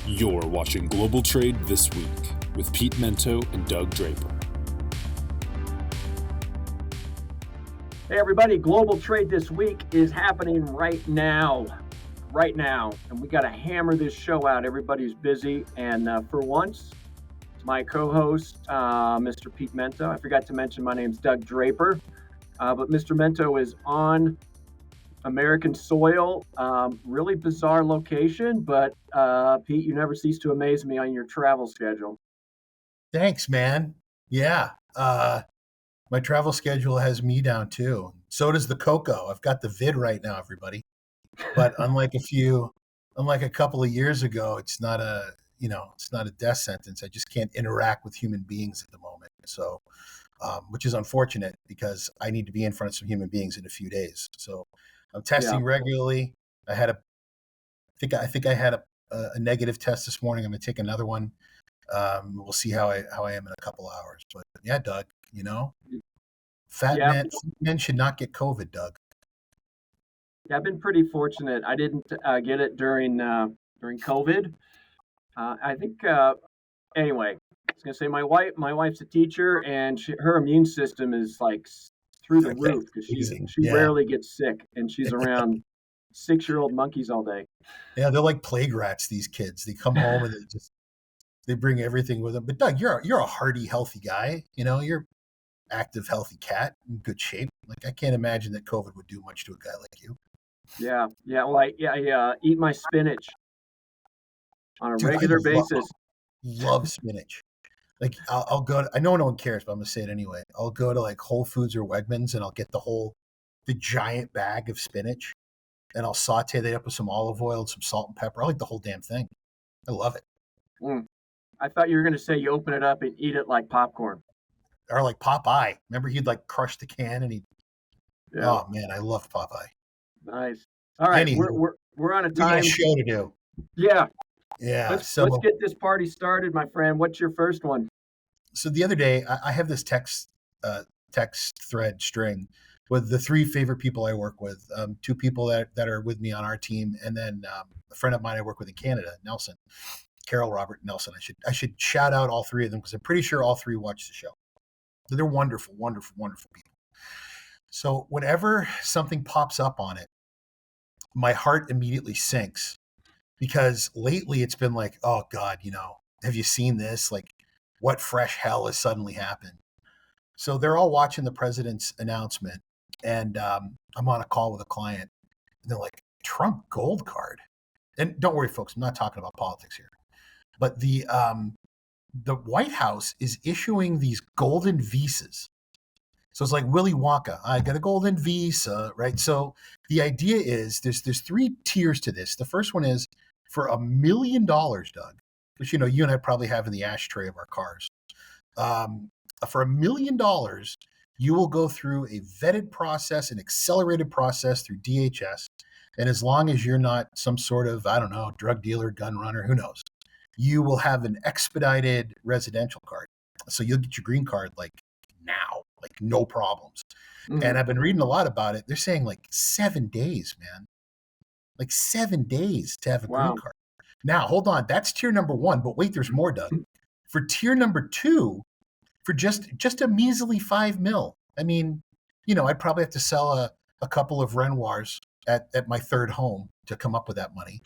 You're watching Global Trade This Week with Pete Mento and Doug Draper. Hey everybody, Global Trade This Week is happening right now. And we got to hammer this show out. Everybody's busy. And for once, my co-host, Mr. Pete Mento. I forgot to mention my name's Doug Draper. But Mr. Mento is on American soil. Really bizarre location, but Pete, you never cease to amaze me on your travel schedule. Thanks, man. Yeah. My travel schedule has me down too. So does the cocoa. I've got the vid right now, everybody. But unlike a couple of years ago, it's not a death sentence. I just can't interact with human beings at the moment. So, which is unfortunate because I need to be in front of some human beings in a few days. So I'm testing regularly. I think I had a negative test this morning. I'm going to take another one. We'll see how I am in a couple hours. But yeah, Doug, fat men should not get COVID, Doug. Yeah, I've been pretty fortunate. I didn't get it during COVID. I think anyway, I was gonna say my wife's a teacher, and her immune system is like through the roof because she rarely gets sick, and she's around 6-year-old monkeys all day. Yeah, they're like plague rats. These kids, they come home and they bring everything with them. But Doug, you're a hardy, healthy guy. You're active, healthy cat in good shape. Like I can't imagine that COVID would do much to a guy like you. Yeah. Well, I eat my spinach on a regular basis. Love spinach. Like I'll go to, I know no one cares, but I'm gonna say it anyway. I'll go to like Whole Foods or Wegmans and I'll get the giant bag of spinach and I'll saute that up with some olive oil and some salt and pepper. I like the whole damn thing. I love it. I thought you were gonna say you open it up and eat it like popcorn. Or like Popeye. Remember he'd like crush the can and oh man, I loved Popeye. Nice. All right, we're on a time. We got a show to do. Yeah. Let's get this party started, my friend. What's your first one? So the other day, I have this text thread string with the 3 favorite people I work with, 2 people that are with me on our team, and then a friend of mine I work with in Canada, Nelson, Carol Robert Nelson. I should shout out all 3 of them because I'm pretty sure all 3 watch the show. They're wonderful, wonderful, wonderful people. So whenever something pops up on it, my heart immediately sinks because lately it's been like, oh God, have you seen this? Like what fresh hell has suddenly happened? So they're all watching the president's announcement and I'm on a call with a client and they're like, Trump gold card. And don't worry, folks, I'm not talking about politics here. But the White House is issuing these golden visas. So it's like Willy Wonka. I got a golden visa, right? So the idea is there's 3 tiers to this. The first one is for $1 million, Doug, which you and I probably have in the ashtray of our cars. For $1 million, you will go through a vetted process, an accelerated process through DHS. And as long as you're not some sort of, I don't know, drug dealer, gun runner, who knows, you will have an expedited residential card. So you'll get your green card like now, like no problems. Mm-hmm. And I've been reading a lot about it. They're saying like 7 days, man. Like 7 days to have a green card. Now, hold on. That's tier number 1. But wait, there's more, Doug. For tier number 2, for just a measly $5 million. I mean, I'd probably have to sell a couple of Renoirs at my third home to come up with that money.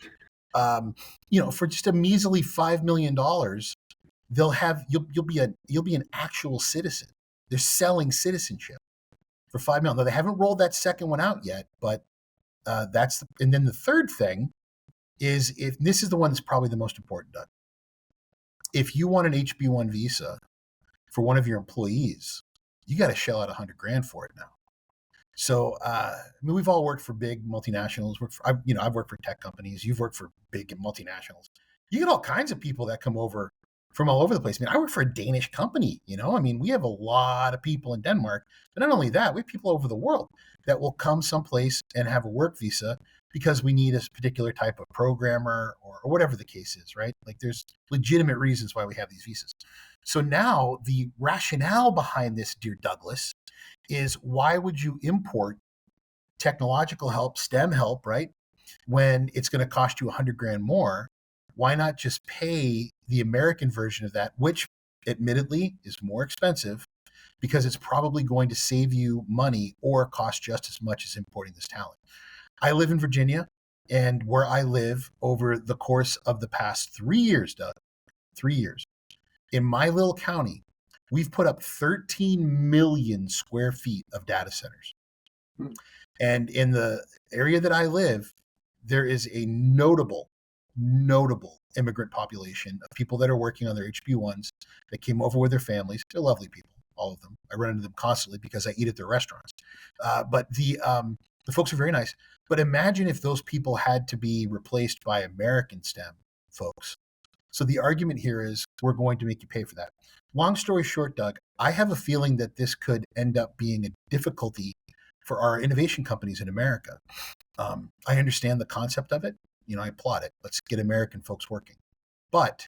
For just a measly $5 million, you'll be an actual citizen. They're selling citizenship for $5 million. Now they haven't rolled that second one out yet, but and then the third thing is this is the one that's probably the most important, Doug. If you want an HB1 visa for one of your employees, you got to shell out $100,000 for it now. So, we've all worked for big multinationals. I've worked for tech companies. You've worked for big multinationals. You get all kinds of people that come over from all over the place. I work for a Danish company. We have a lot of people in Denmark, but not only that, we have people over the world that will come someplace and have a work visa because we need a particular type of programmer or whatever the case is, right? Like there's legitimate reasons why we have these visas. So now the rationale behind this, dear Douglas, is why would you import technological help, STEM help, right? When it's going to cost you $100,000 more why not just pay the American version of that, which admittedly is more expensive because it's probably going to save you money or cost just as much as importing this talent. I live in Virginia, and where I live over the course of the past 3 years, Doug, 3 years, in my little county, we've put up 13 million square feet of data centers. And in the area that I live, there is a notable immigrant population of people that are working on their HB1s that came over with their families. They're lovely people, all of them. I run into them constantly because I eat at their restaurants. But the folks are very nice. But imagine if those people had to be replaced by American STEM folks. So the argument here is we're going to make you pay for that. Long story short, Doug, I have a feeling that this could end up being a difficulty for our innovation companies in America. I understand the concept of it. I applaud it. Let's get American folks working. But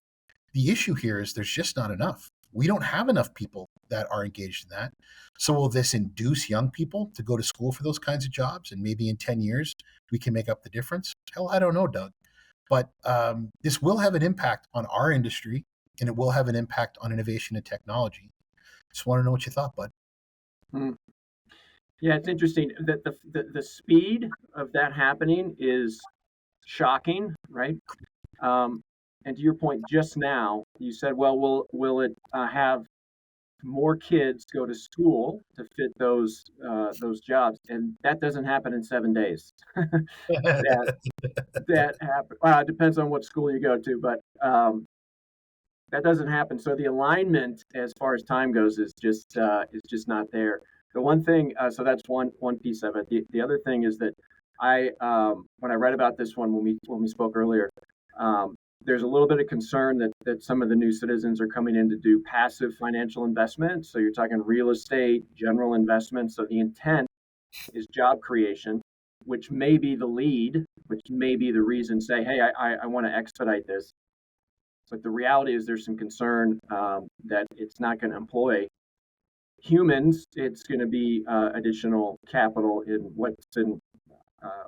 the issue here is there's just not enough. We don't have enough people that are engaged in that. So will this induce young people to go to school for those kinds of jobs? And maybe in 10 years, we can make up the difference? Hell, I don't know, Doug. But this will have an impact on our industry, and it will have an impact on innovation and technology. Just want to know what you thought, bud. Yeah, it's interesting that the speed of that happening is shocking, right? And to your point just now, you said, well, will it have more kids go to school to fit those jobs? And that doesn't happen in 7 days. that happen. It depends on what school you go to, but that doesn't happen. So the alignment, as far as time goes, is just not there. The one thing, so that's one piece of it. The other thing is that when I read about this one when we spoke earlier, there's a little bit of concern that some of the new citizens are coming in to do passive financial investment. So you're talking real estate, general investment. So the intent is job creation, which may be the lead, which may be the reason, say, hey, I want to expedite this. But the reality is there's some concern that it's not going to employ humans. It's going to be additional capital in what's been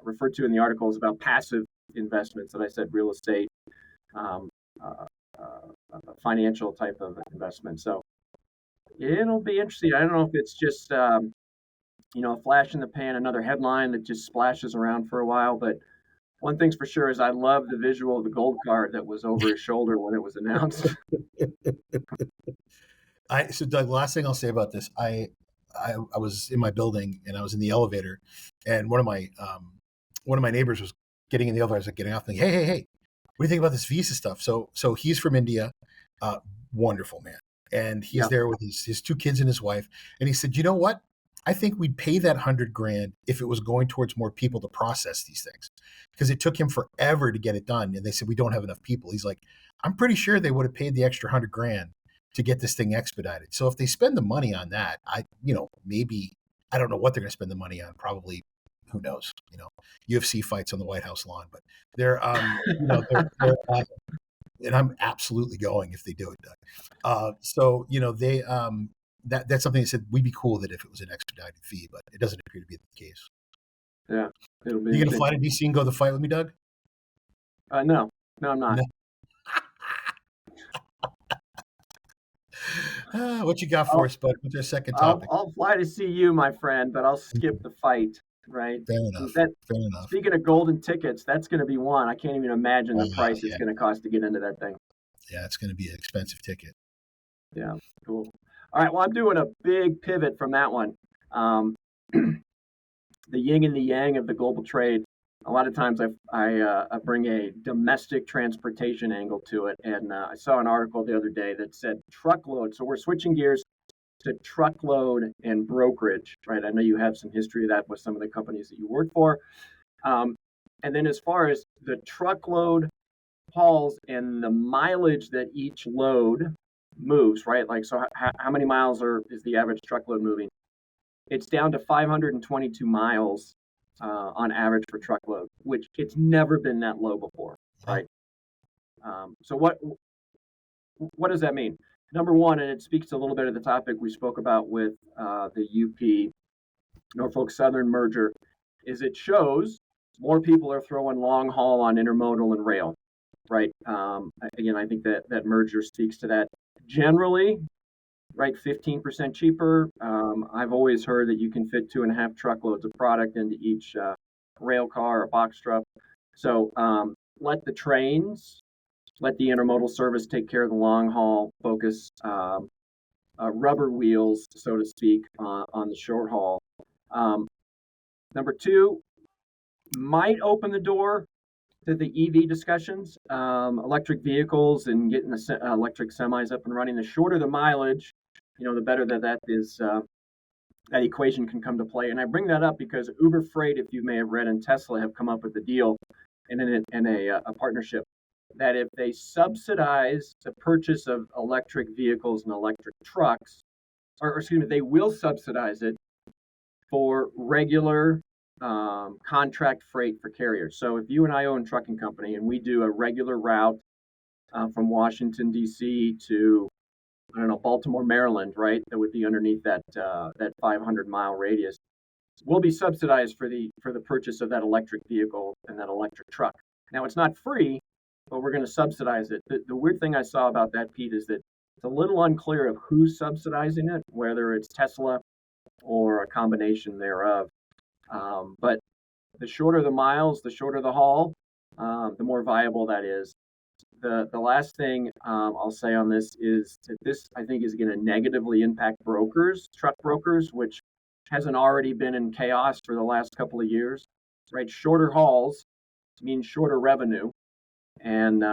referred to in the articles about passive investments that I said, real estate, financial type of investment. So it'll be interesting. I don't know if it's just a flash in the pan, another headline that just splashes around for a while. But one thing's for sure is I love the visual of the gold card that was over his shoulder when it was announced. So Doug, last thing I'll say about this, I was in my building and I was in the elevator, and one of my neighbors was getting in the elevator. I was like getting off, thinking, hey, what do you think about this visa stuff? So he's from India, wonderful man, and he's there with his two kids and his wife, and he said, you know what? I think we'd pay that $100,000 if it was going towards more people to process these things, because it took him forever to get it done. And they said, we don't have enough people. He's like, I'm pretty sure they would have paid the extra $100,000 to get this thing expedited. So if they spend the money on that, maybe, I don't know what they're going to spend the money on. Probably, who knows, UFC fights on the White House lawn, but they're and I'm absolutely going if they do it, Doug. That's something that said we'd be cool with it if it was an expedited fee, but it doesn't appear to be the case. Yeah, it'll be. You gonna fly to DC and go to the fight with me, Doug? No, I'm not. No. What you got for us, bud? What's our second topic? I'll fly to see you, my friend, but I'll skip the fight. Right. Fair enough. Speaking of golden tickets, that's going to be one. I can't even imagine the price it's going to cost to get into that thing. Yeah, it's going to be an expensive ticket. Yeah, cool. All right, well, I'm doing a big pivot from that one. The yin and the yang of the global trade. A lot of times I bring a domestic transportation angle to it, and I saw an article the other day that said truckload. So we're switching gears to truckload and brokerage, right? I know you have some history of that with some of the companies that you work for. And then as far as the truckload hauls and the mileage that each load moves, right? Like, so how many miles is the average truckload moving? It's down to 522 miles on average for truckload, which it's never been that low before, right? So what does that mean? Number one, and it speaks a little bit of the topic we spoke about with the UP Norfolk Southern merger, is it shows more people are throwing long haul on intermodal and rail. right? Again, I think that merger speaks to that. Generally, right, 15% cheaper. I've always heard that you can fit 2.5 truckloads of product into each rail car or box truck. So let the trains, let the intermodal service take care of the long haul, focus rubber wheels, so to speak, on the short haul. Number two, might open the door to the EV discussions, electric vehicles and getting the electric semis up and running. The shorter the mileage, the better that is. That equation can come to play. And I bring that up because Uber Freight, if you may have read, and Tesla have come up with a deal and a partnership that if they subsidize the purchase of electric vehicles and electric trucks, or excuse me, they will subsidize it for regular contract freight for carriers. So if you and I own a trucking company and we do a regular route from Washington, D.C. to, I don't know, Baltimore, Maryland, right? That would be underneath that 500-mile radius. We'll be subsidized for the purchase of that electric vehicle and that electric truck. Now, it's not free, but we're going to subsidize it. The weird thing I saw about that, Pete, is that it's a little unclear of who's subsidizing it, whether it's Tesla or a combination thereof. But the shorter the miles, the shorter the haul, the more viable that is. The last thing I'll say on this is that this, I think, is going to negatively impact brokers, truck brokers, which hasn't already been in chaos for the last couple of years, right? Shorter hauls mean shorter revenue. And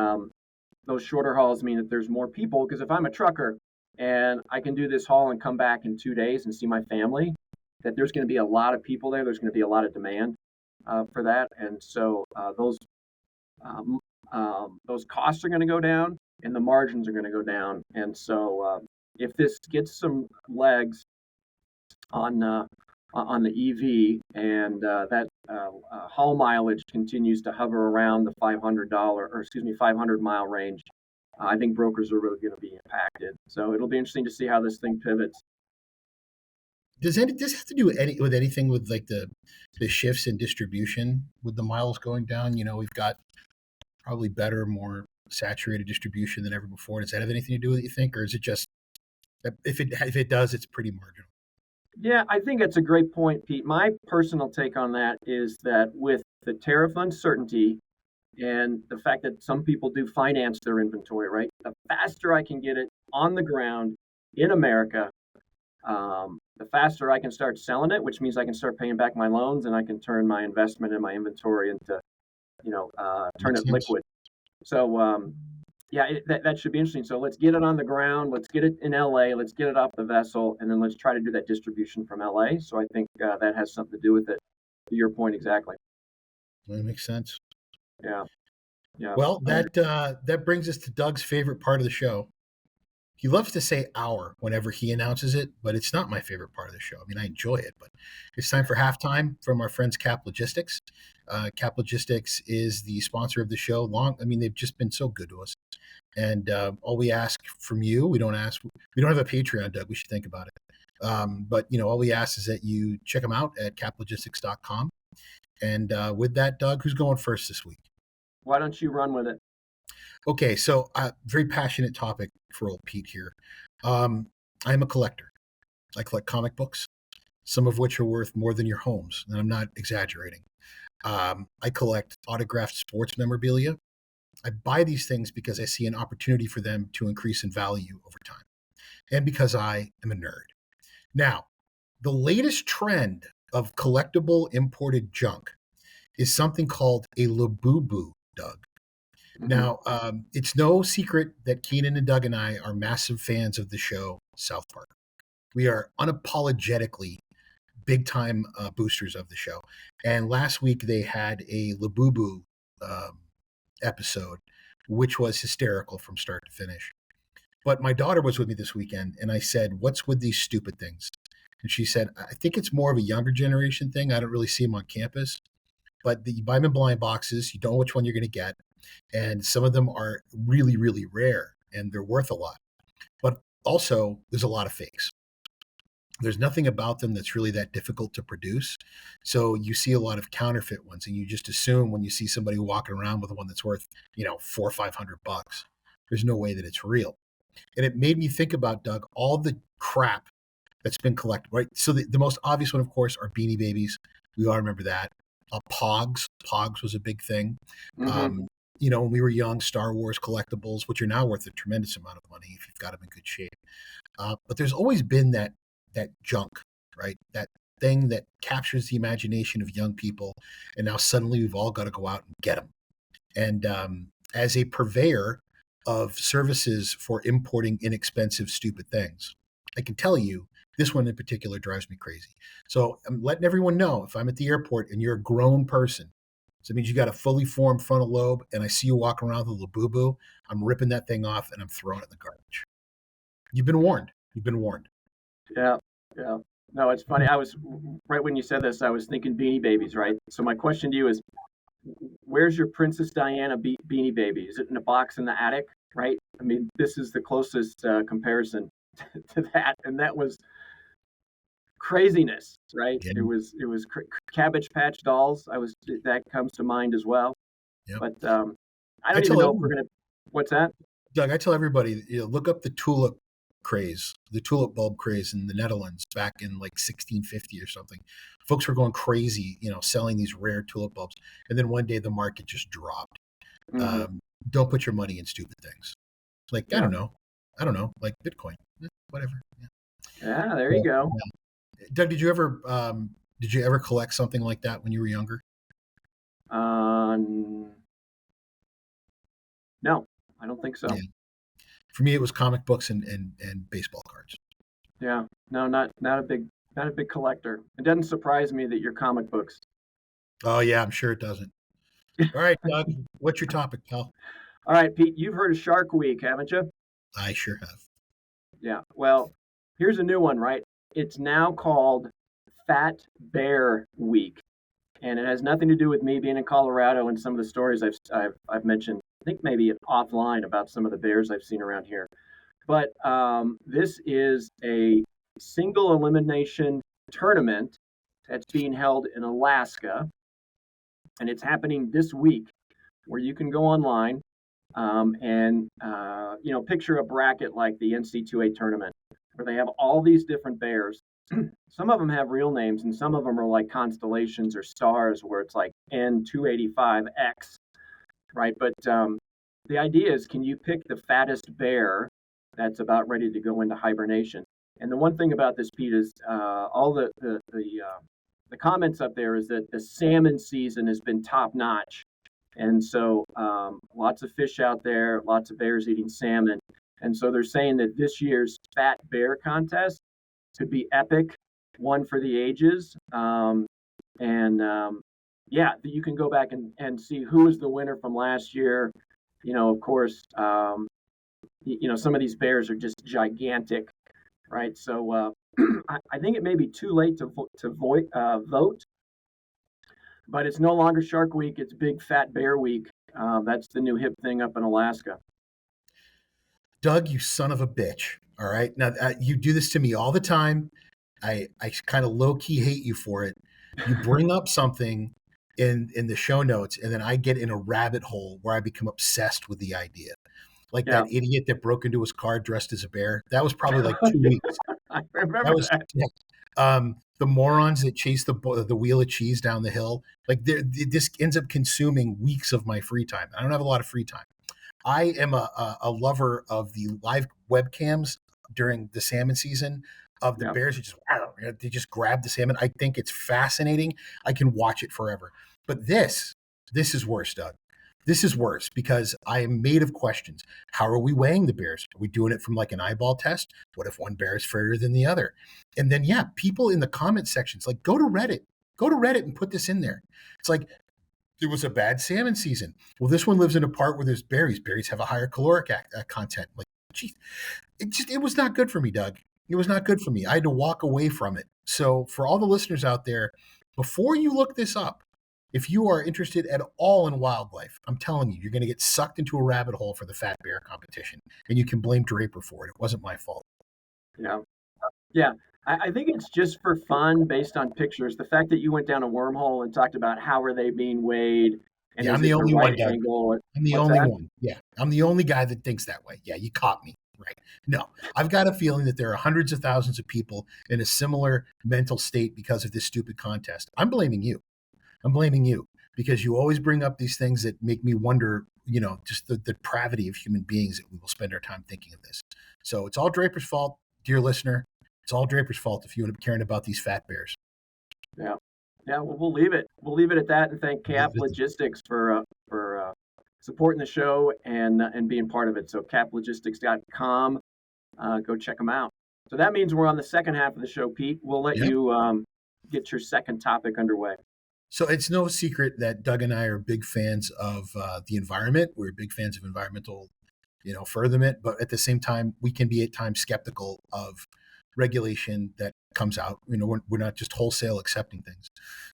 those shorter hauls mean that there's more people, because if I'm a trucker and I can do this haul and come back in 2 days and see my family, that there's going to be a lot of people there. There's going to be a lot of demand for that. And so those costs are going to go down and the margins are going to go down. And so if this gets some legs on the EV and that haul mileage continues to hover around the $500 mile range, I think brokers are really going to be impacted. So it'll be interesting to see how this thing pivots. Does this have to do with anything with like the shifts in distribution with the miles going down? We've got probably better, more saturated distribution than ever before. Does that have anything to do with it, you think, or is it just if it does, it's pretty marginal? Yeah, I think that's a great point, Pete. My personal take on that is that with the tariff uncertainty and the fact that some people do finance their inventory, right? The faster I can get it on the ground in America, the faster I can start selling it, which means I can start paying back my loans and I can turn my investment in my inventory into, turn it liquid. So, that should be interesting. So let's get it on the ground. Let's get it in LA. Let's get it off the vessel. And then let's try to do that distribution from LA. So I think that has something to do with it. To your point, exactly. That makes sense. Yeah. Yeah. Well, that brings us to Doug's favorite part of the show. He loves to say "our" whenever he announces it, but it's not my favorite part of the show. I mean, I enjoy it, but it's time for halftime from our friends Cap Logistics. Cap Logistics is the sponsor of the show. They've just been so good to us. And all we ask from you, we don't have a Patreon, Doug. We should think about it. But all we ask is that you check them out at caplogistics.com. And with that, Doug, who's going first this week? Why don't you run with it? Okay, so very passionate topic for old Pete here. I'm a collector. I collect comic books, some of which are worth more than your homes, and I'm not exaggerating. I collect autographed sports memorabilia. I buy these things because I see an opportunity for them to increase in value over time, and because I am a nerd. Now, the latest trend of collectible imported junk is something called a labubu, Doug. Now, it's no secret that Keenan and Doug and I are massive fans of the show South Park. We are unapologetically big-time boosters of the show. And last week they had a Labubu episode, which was hysterical from start to finish. But my daughter was with me this weekend, and I said, "What's with these stupid things?" And she said, "I think it's more of a younger generation thing. I don't really see them on campus. But you buy them in blind boxes. You don't know which one you're going to get. And some of them are really, really rare, and they're worth a lot. But also, there's a lot of fakes." There's nothing about them that's really that difficult to produce. So you see a lot of counterfeit ones, and you just assume when you see somebody walking around with one that's worth, $400 or $500, there's no way that it's real. And it made me think about, Doug, all the crap that's been collected, right? So the most obvious one, of course, are Beanie Babies. We all remember that. Pogs. Pogs was a big thing. Mm-hmm. When we were young, Star Wars collectibles, which are now worth a tremendous amount of money if you've got them in good shape. But there's always been that junk, right? That thing that captures the imagination of young people, and now suddenly we've all got to go out and get them. And as a purveyor of services for importing inexpensive, stupid things, I can tell you this one in particular drives me crazy. So I'm letting everyone know, if I'm at the airport and you're a grown person, so it means you got a fully formed frontal lobe, and I see you walking around with a little boo-boo, I'm ripping that thing off and I'm throwing it in the garbage. You've been warned. You've been warned. Yeah, yeah. No, it's funny. I was right when you said this, I was thinking Beanie Babies, right? So my question to you is, where's your Princess Diana Beanie Baby? Is it in a box in the attic, right? I mean, this is the closest comparison to that, and that was craziness, right? Yeah. It was Cabbage Patch Dolls. That comes to mind as well. Yep. But I don't even know if we're gonna. What's that? Doug, I tell everybody, look up the tulip craze, the tulip bulb craze in the Netherlands back in like 1650 or something. Folks were going crazy, selling these rare tulip bulbs. And then one day the market just dropped. Mm-hmm. Don't put your money in stupid things. Like, Yeah. I don't know, like Bitcoin, whatever. Yeah, there you go. Yeah. Doug, did you ever collect something like that when you were younger? No, I don't think so. Yeah. For me, it was comic books and baseball cards. Yeah, no, not a big collector. It doesn't surprise me that you're comic books. Oh yeah, I'm sure it doesn't. All right, Doug, what's your topic, pal? All right, Pete, you've heard of Shark Week, haven't you? I sure have. Yeah. Well, here's a new one, right? It's now called Fat Bear Week, and it has nothing to do with me being in Colorado and some of the stories I've mentioned. I think maybe offline about some of the bears I've seen around here. But this is a single elimination tournament that's being held in Alaska, and it's happening this week, where you can go online and picture a bracket like the NC2A tournament, where they have all these different bears. Some of them have real names, and some of them are like constellations or stars, where it's like N285X, right? But the idea is, can you pick the fattest bear that's about ready to go into hibernation? And the one thing about this, Pete, is all the comments up there is that the salmon season has been top notch, and so lots of fish out there, lots of bears eating salmon, and so they're saying that this year's Fat Bear contest could be epic, one for the ages, yeah, you can go back and see who was the winner from last year. Of course, some of these bears are just gigantic, right? So I think it may be too late to vote, but it's no longer Shark Week; it's Big Fat Bear Week. That's the new hip thing up in Alaska. Doug, you son of a bitch! All right, now you do this to me all the time. I kind of low key hate you for it. You bring up something in the show notes, and then I get in a rabbit hole where I become obsessed with the idea. Like Yeah. that idiot that broke into his car dressed as a bear. That was probably like 2 weeks. I remember that. Yeah. The morons that chase the wheel of cheese down the hill. Like this ends up consuming weeks of my free time. I don't have a lot of free time. I am a lover of the live webcams during the salmon season of the bears who they just grab the salmon. I think it's fascinating. I can watch it forever. But this is worse, Doug. This is worse because I am made of questions. How are we weighing the bears? Are we doing it from like an eyeball test? What if one bear is fairer than the other? And then, people in the comment sections, like go to Reddit and put this in there. It's like, it was a bad salmon season. Well, this one lives in a part where there's berries. Berries have a higher caloric content. Like, geez, it was not good for me, Doug. It was not good for me. I had to walk away from it. So for all the listeners out there, before you look this up, if you are interested at all in wildlife, I'm telling you, you're going to get sucked into a rabbit hole for the fat bear competition, and you can blame Draper for it. It wasn't my fault. Yeah. I think it's just for fun based on pictures. The fact that you went down a wormhole and talked about how are they being weighed and Yeah, I'm is the it the only right one, Doug. angle? I'm the What's only that? one. Yeah, I'm the only guy that thinks that way. Yeah, you caught me. Right. No, I've got a feeling that there are hundreds of thousands of people in a similar mental state because of this stupid contest. I'm blaming you. I'm blaming you because you always bring up these things that make me wonder, just the depravity of human beings that we will spend our time thinking of this. So it's all Draper's fault, dear listener. It's all Draper's fault if you end up caring about these fat bears. Yeah. Yeah, well, we'll leave it. We'll leave it at that, and thank Leave Cap it. Logistics for supporting the show and being part of it. So caplogistics.com, go check them out. So that means we're on the second half of the show, Pete. We'll let Yep. you get your second topic underway. So it's no secret that Doug and I are big fans of the environment. We're big fans of environmental, furtherment, but at the same time, we can be at times skeptical of regulation that comes out. We're not just wholesale accepting things.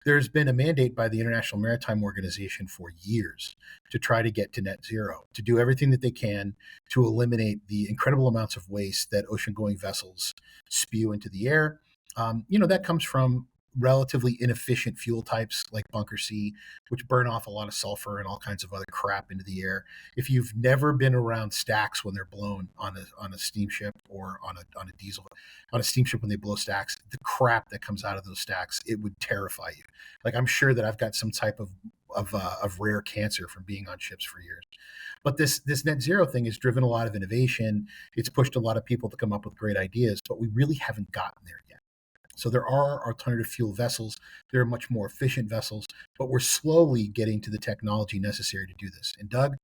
There's been a mandate by the International Maritime Organization for years to try to get to net zero, to do everything that they can to eliminate the incredible amounts of waste that ocean-going vessels spew into the air. That comes from relatively inefficient fuel types like bunker C, which burn off a lot of sulfur and all kinds of other crap into the air. If you've never been around stacks when they're blown on a steamship or on a diesel on a steamship when they blow stacks, the crap that comes out of those stacks, it would terrify you. Like I'm sure that I've got some type of rare cancer from being on ships for years. But this net zero thing has driven a lot of innovation. It's pushed a lot of people to come up with great ideas, but we really haven't gotten there yet. So there are alternative fuel vessels. There are much more efficient vessels, but we're slowly getting to the technology necessary to do this. And Doug,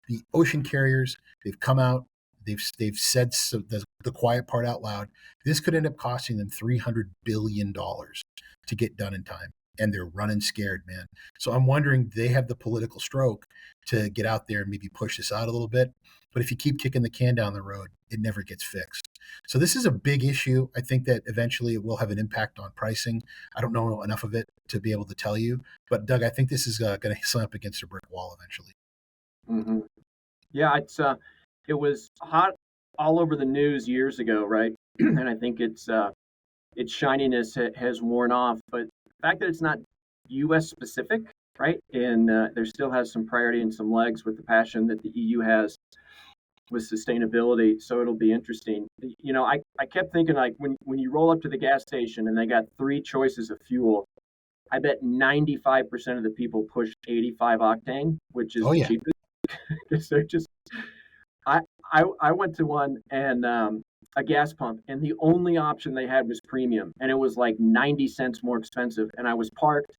the ocean carriers, they've come out, they've said the quiet part out loud. This could end up costing them $300 billion to get done in time. And they're running scared, man. So I'm wondering, they have the political stroke to get out there and maybe push this out a little bit. But if you keep kicking the can down the road, it never gets fixed. So this is a big issue. I think that eventually it will have an impact on pricing. I don't know enough of it to be able to tell you, but Doug, I think this is going to slam up against a brick wall eventually. Mm-hmm. Yeah, it was hot all over the news years ago, right? And I think its shininess has worn off. But the fact that it's not U.S. specific, right, and there still has some priority and some legs with the passion that the EU has with sustainability. So it'll be interesting. I kept thinking, like, when you roll up to the gas station and they got three choices of fuel, I bet 95% of the people push 85 octane, which is Oh the yeah. cheapest. They're just I, I went to one and a gas pump, and the only option they had was premium, and it was like 90 cents more expensive. And I was parked,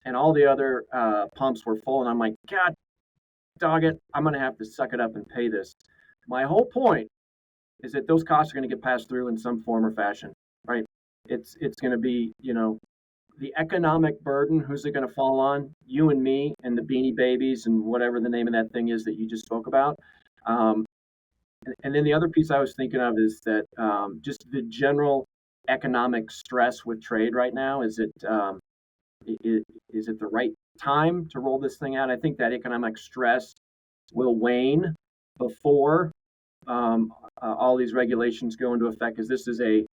and all the other pumps were full, and I'm like, God dog it, I'm going to have to suck it up and pay this. My whole point is that those costs are going to get passed through in some form or fashion, right? It's going to be, the economic burden. Who's it going to fall on? You and me and the Beanie Babies and whatever the name of that thing is that you just spoke about. Um, and then the other piece I was thinking of is that just the general economic stress with trade right now. Is it the right time to roll this thing out? I think that economic stress will wane before all these regulations go into effect, because this is a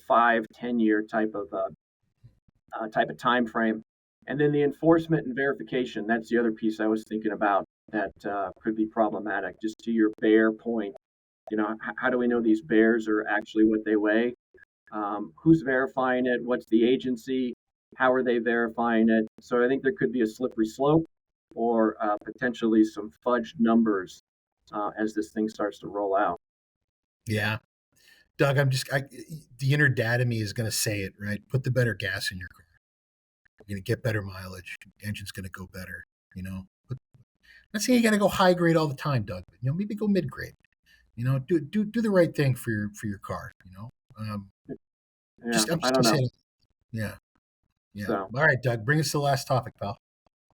5-10 year type of time frame. And then the enforcement and verification, that's the other piece I was thinking about that could be problematic. Just to your bear point, how do we know these bears are actually what they weigh? Who's verifying it? What's the agency? How are they verifying it? So I think there could be a slippery slope or potentially some fudged numbers as this thing starts to roll out. Yeah. Doug, the inner dad of me is going to say it, right? Put the better gas in your car. You're going to get better mileage. The engine's going to go better, But not saying you got to go high grade all the time, Doug, but, maybe go mid grade. Do the right thing for your car, Yeah, I'm I just don't going to say know. it. Yeah. Yeah. So, All right, Doug, bring us to the last topic, pal.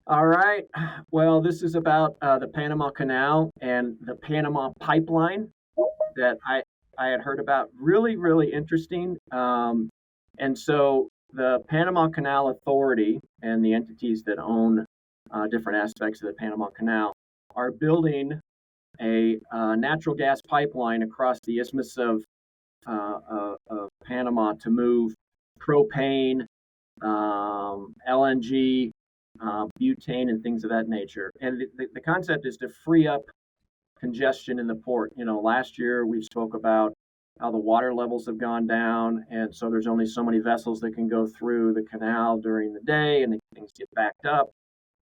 all right. Well, this is about the Panama Canal and the Panama pipeline that I had heard about. Really, really interesting. And so the Panama Canal Authority and the entities that own different aspects of the Panama Canal are building a natural gas pipeline across the Isthmus of of Panama to move propane, LNG, butane, and things of that nature. And the concept is to free up congestion in the port. Last year we spoke about how the water levels have gone down, and so there's only so many vessels that can go through the canal during the day, and things get backed up.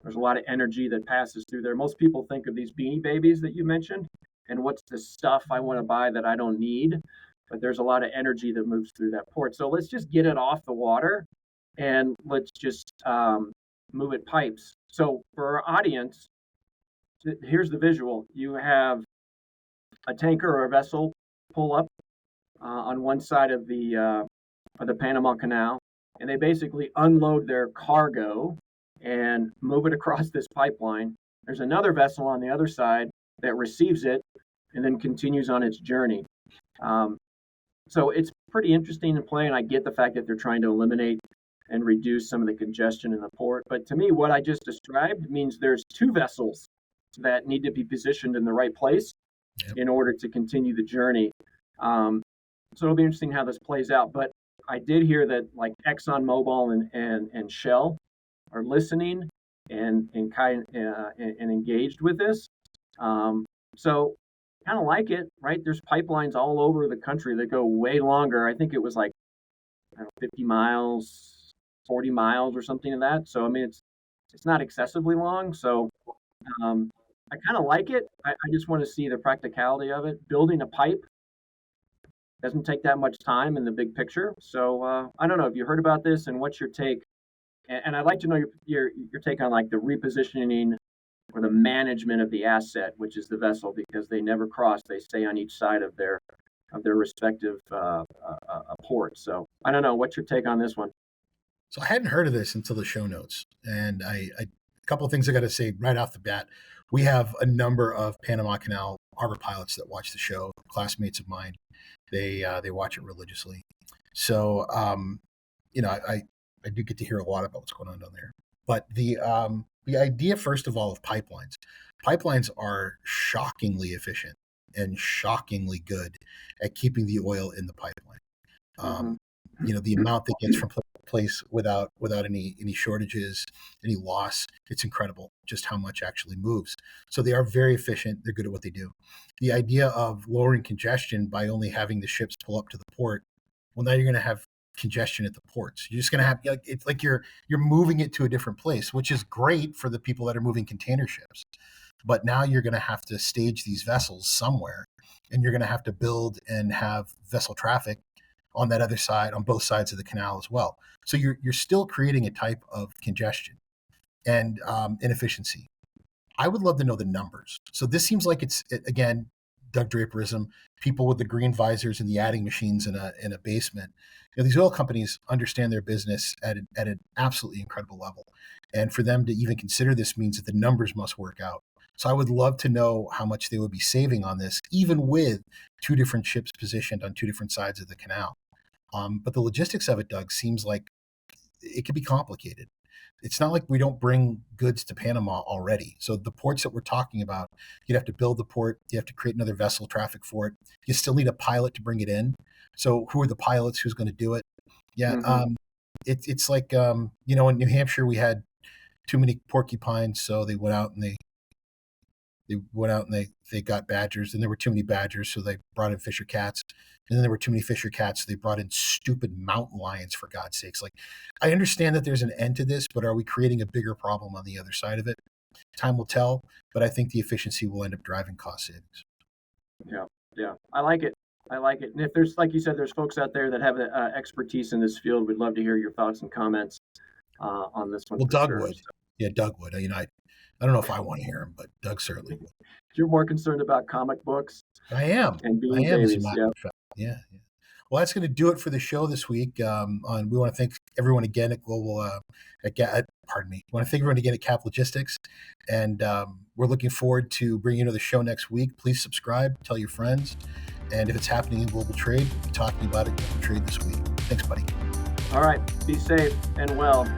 There's a lot of energy that passes through there. Most people think of these beanie babies that you mentioned, and what's the stuff I want to buy that I don't need, but there's a lot of energy that moves through that port. So let's just get it off the water, and let's just move it pipes. So for our audience, here's the visual. You have a tanker or a vessel pull up on one side of the Panama Canal, and they basically unload their cargo and move it across this pipeline. There's another vessel on the other side that receives it and then continues on its journey. So it's pretty interesting to play, and I get the fact that they're trying to eliminate and reduce some of the congestion in the port. But to me, what I just described means there's two vessels that need to be positioned in the right place in order to continue the journey. So it'll be interesting how this plays out. But I did hear that like ExxonMobil and Shell are listening and engaged with this. So kind of like it, right? There's pipelines all over the country that go way longer. I think it was like 50 miles, 40 miles or something of that. So I mean, it's not excessively long. So I kind of like it. I just want to see the practicality of it. Building a pipe doesn't take that much time in the big picture. So I don't know if you heard about this and what's your take. And I'd like to know your take on like the repositioning or the management of the asset, which is the vessel, because they never cross; they stay on each side of their respective ports. So I don't know. What's your take on this one? So I hadn't heard of this until the show notes, and a couple of things I got to say right off the bat. We have a number of Panama Canal harbor pilots that watch the show, classmates of mine. They watch it religiously. So I do get to hear a lot about what's going on down there. But the idea, first of all, of pipelines are shockingly efficient and shockingly good at keeping the oil in the pipeline. The amount that gets from place without any shortages, any loss, it's incredible just how much actually moves. So they are very efficient. They're good at what they do. The idea of lowering congestion by only having the ships pull up to the port, well, now you're going to have congestion at the ports. You're just going to have, it's like you're moving it to a different place, which is great for the people that are moving container ships. But now you're going to have to stage these vessels somewhere, and you're going to have to build and have vessel traffic on that other side, on both sides of the canal as well. So you're still creating a type of congestion and inefficiency. I would love to know the numbers. So this seems like it's, again, Doug Draperism, people with the green visors and the adding machines in a basement. These oil companies understand their business at an absolutely incredible level. And for them to even consider this means that the numbers must work out. So I would love to know how much they would be saving on this, even with two different ships positioned on two different sides of the canal. But the logistics of it, Doug, seems like it could be complicated. It's not like we don't bring goods to Panama already. So the ports that we're talking about, you'd have to build the port. You have to create another vessel traffic for it. You still need a pilot to bring it in. So who are the pilots? Who's going to do it? Yeah. It's like, in New Hampshire, we had too many porcupines. So they went out and they got badgers, and there were too many badgers. So they brought in fisher cats. And then there were too many fisher cats. So they brought in stupid mountain lions, for God's sakes. Like, I understand that there's an end to this, but are we creating a bigger problem on the other side of it? Time will tell, but I think the efficiency will end up driving cost savings. Yeah. I like it. And if there's, like you said, there's folks out there that have expertise in this field, we'd love to hear your thoughts and comments on this one. Well, Doug would. Yeah, Doug would. I don't know if I want to hear him, but Doug certainly would. You're more concerned about comic books. I am. And beanie babies. Yeah. Well, that's going to do it for the show this week. We want to thank everyone again at We want to thank everyone again at Cap Logistics, and we're looking forward to bringing you to the show next week. Please subscribe, tell your friends, and if it's happening in global trade, we'll be talking about it in global trade this week. Thanks, buddy. All right. Be safe and well.